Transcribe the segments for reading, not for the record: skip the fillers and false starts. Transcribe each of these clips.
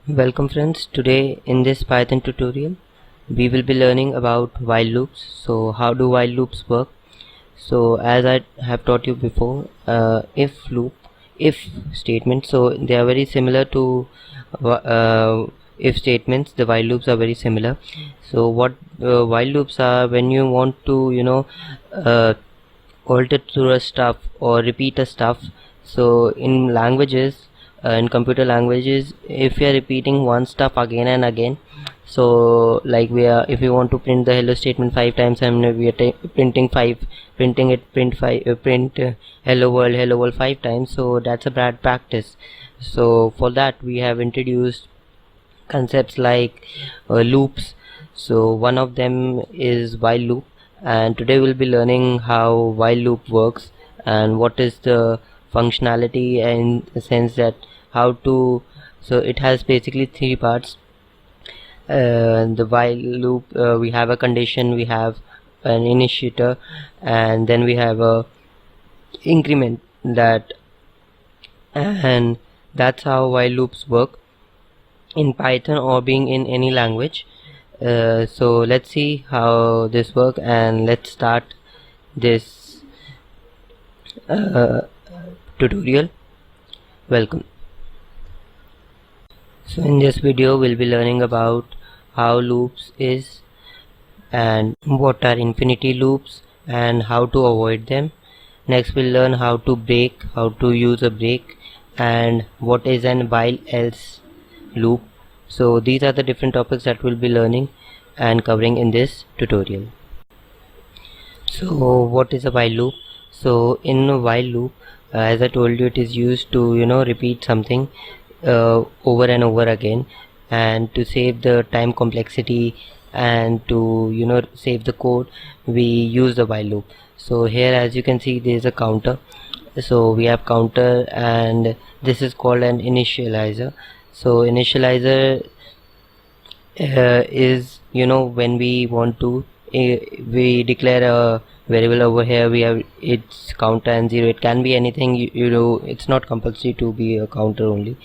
Welcome friends, today in this Python tutorial we will be learning about while loops. So how do while loops work? So as I have taught you before, if loop, if statement, so they are very similar to if statements. The while loops are very similar. So what while loops are, when you want to uh, alter through a stuff or repeat a stuff. So in languages, in computer languages, if we are repeating one stuff again and again, so like if we want to print the hello statement 5 times and we are print hello world 5 times, so that's a bad practice. So for that we have introduced concepts like loops. So one of them is while loop, and today we'll be learning how while loop works and what is the functionality, in the sense that how to, so it has basically three parts. The while loop, we have a condition, we have an initiator, and then we have a increment that, and that's how while loops work in Python or being in any language. So let's see how this works, and let's start this tutorial. Welcome. So in this video we'll be learning about how loops is and what are infinity loops and how to avoid them. Next we'll learn how to use a break, and what is an while else loop. So these are the different topics that we'll be learning and covering in this tutorial. So what is a while loop? So in a while loop, as I told you, it is used to repeat something over and over again, and to save the time complexity and to save the code, we use the while loop. So here, as you can see, there is a counter. So we have counter, and this is called an initializer. So initializer is when we want to we declare a variable over here. We have its counter and 0. It can be anything, it's not compulsory to be a counter only.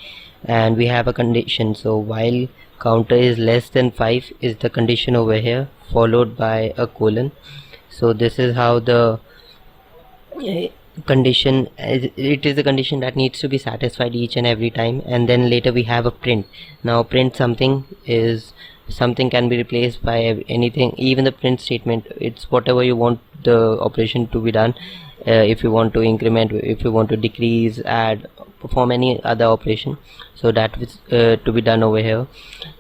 And we have a condition. So while counter is less than 5 is the condition over here, followed by a colon. So this is how the condition, it is a condition that needs to be satisfied each and every time. And then later we have a print. Now print something can be replaced by anything, even the print statement. It's whatever you want the operation to be done. If you want to increment, if you want to decrease, add, perform any other operation, so that is to be done over here.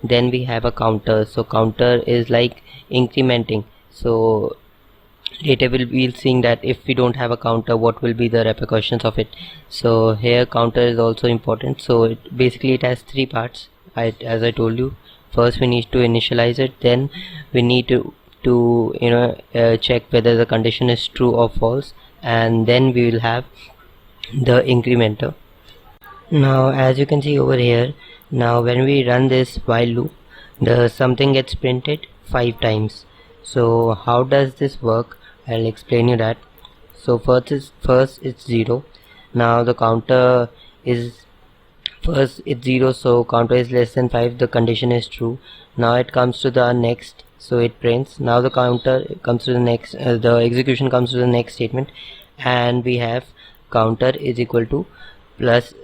Then we have a counter. So counter is like incrementing. So later we'll be seeing that if we don't have a counter, what will be the repercussions of it. So here counter is also important. So it has three parts, as I told you. First we need to initialize it, then we need to check whether the condition is true or false, and then we will have the incrementer. Now as you can see over here, now when we run this while loop, the something gets printed 5 times. So how does this work? I'll explain you that. So first it's 0. Now the counter is, first it's 0, so counter is less than 5, the condition is true. Now it comes to the next, so it prints. Now the counter comes to the next, the execution comes to the next statement, and we have counter is equal to plus,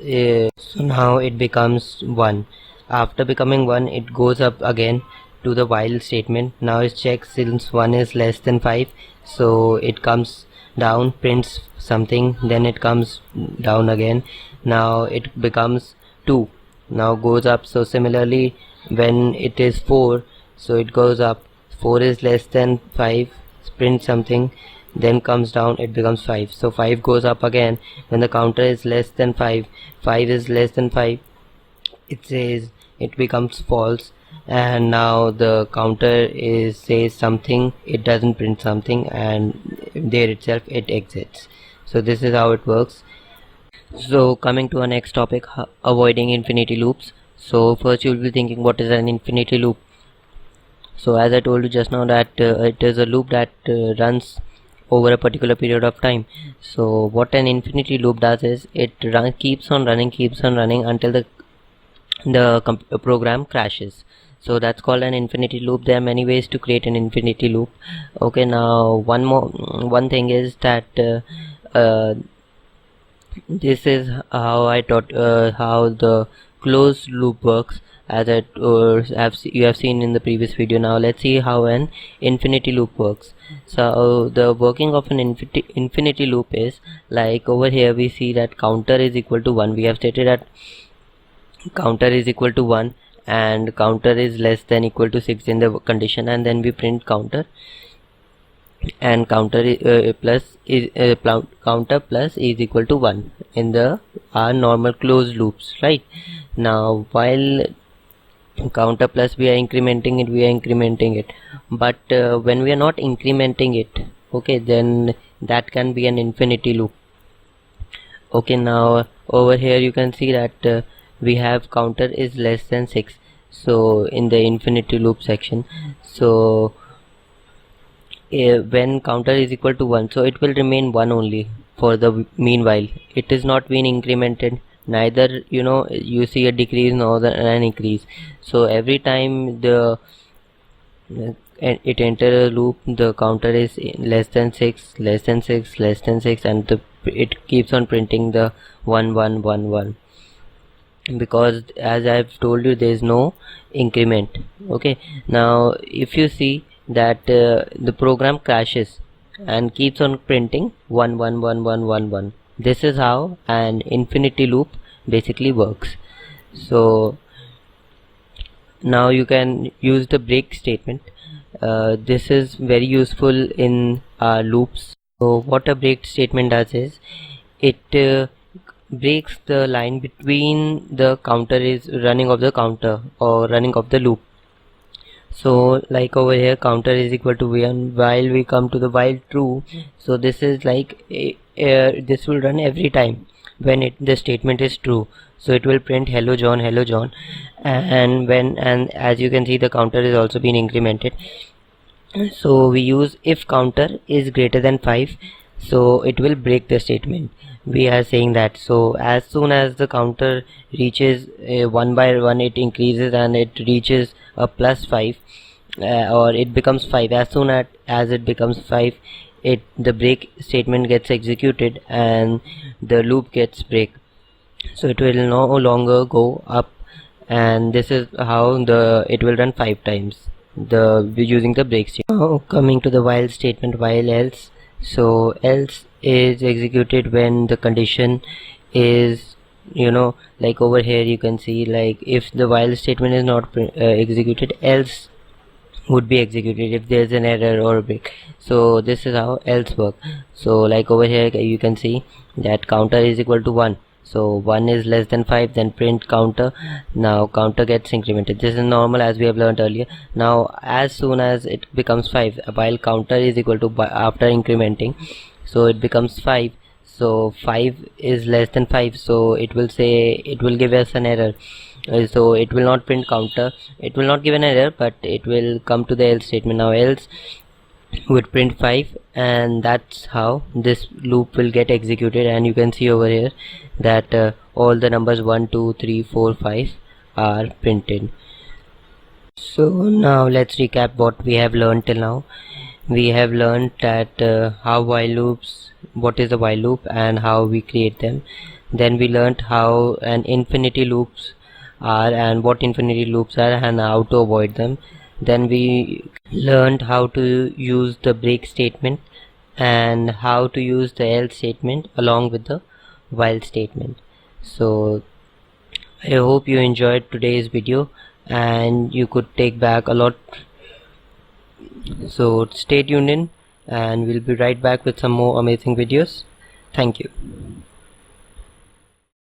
so now it becomes 1. After becoming 1, it goes up again to the while statement. Now it checks since 1 is less than 5, so it comes down, prints something, then it comes down again. Now it becomes 2, now goes up. So similarly, when it is 4, so it goes up. 4 is less than 5, print something, then comes down, it becomes 5. So 5 goes up again. When the counter is less than 5, 5 is less than 5, it says it becomes false. And now the counter says something, it doesn't print something, and there itself it exits. So this is how it works. So coming to our next topic, avoiding infinity loops. So first you will be thinking, what is an infinity loop? So as I told you just now, that it is a loop that runs over a particular period of time. So what an infinity loop does is it keeps on running until the program crashes. So that's called an infinity loop. There are many ways to create an infinity loop. Okay, now one thing is that this is how I taught how the closed loop works, as you have seen in the previous video. Now let's see how an infinity loop works. So the working of an infinity loop is like over here we see that counter is equal to 1. We have stated that counter is equal to 1 and counter is less than equal to 6 in the condition, and then we print counter, and counter plus is equal to 1 in the our normal closed loops, right? Now while counter plus we are incrementing it, but when we are not incrementing it, okay, then that can be an infinity loop. Okay, now over here you can see that we have counter is less than 6, so in the infinity loop section. So when counter is equal to 1, so it will remain 1 only for the meanwhile. It is not being incremented, neither you see a decrease nor an increase. So every time it enter a loop, the counter is less than 6, less than 6, less than 6, and it keeps on printing the 1 1 1 1, because as I've told you, there is no increment. Okay, now if you see that the program crashes and keeps on printing 1 1 1 1 1 1. This is how an infinity loop basically works. So now you can use the break statement. This is very useful in loops. So what a break statement does is it breaks the line between the counter is running of the counter or running of the loop. So like over here counter is equal to 1 while we come to the while true. So this is like this will run every time when the statement is true. So it will print hello John, and as you can see the counter is also being incremented. So we use if counter is greater than 5, so it will break the statement. We are saying that. So as soon as the counter reaches 1 by 1, it increases and it reaches a plus 5, or it becomes 5. As soon as it becomes 5, the break statement gets executed and the loop gets break. So it will no longer go up, and this is how it will run 5 times using the break statement. Now coming to the while statement, while else. So else is executed when the condition is like over here you can see, like if the while statement is not executed, else would be executed if there's an error or a break. So this is how else work. So like over here you can see that counter is equal to 1, so 1 is less than 5, then print counter. Now counter gets incremented. This is normal as we have learned earlier. Now as soon as it becomes 5, while counter is equal to after incrementing, so it becomes 5. So 5 is less than 5, so it will give us an error. So it will not print counter, it will not give an error, but it will come to the else statement. Now else would print 5, and that's how this loop will get executed. And you can see over here that all the numbers 1 2 3 4 5 are printed. So now let's recap what we have learned till now. We have learned that how while loops, what is a while loop and how we create them. Then we learned how an infinity loops are and what infinity loops are and how to avoid them. Then we learned how to use the break statement and how to use the else statement along with the while statement. So I hope you enjoyed today's video and you could take back a lot. So stay tuned in and we'll be right back with some more amazing videos. Thank you.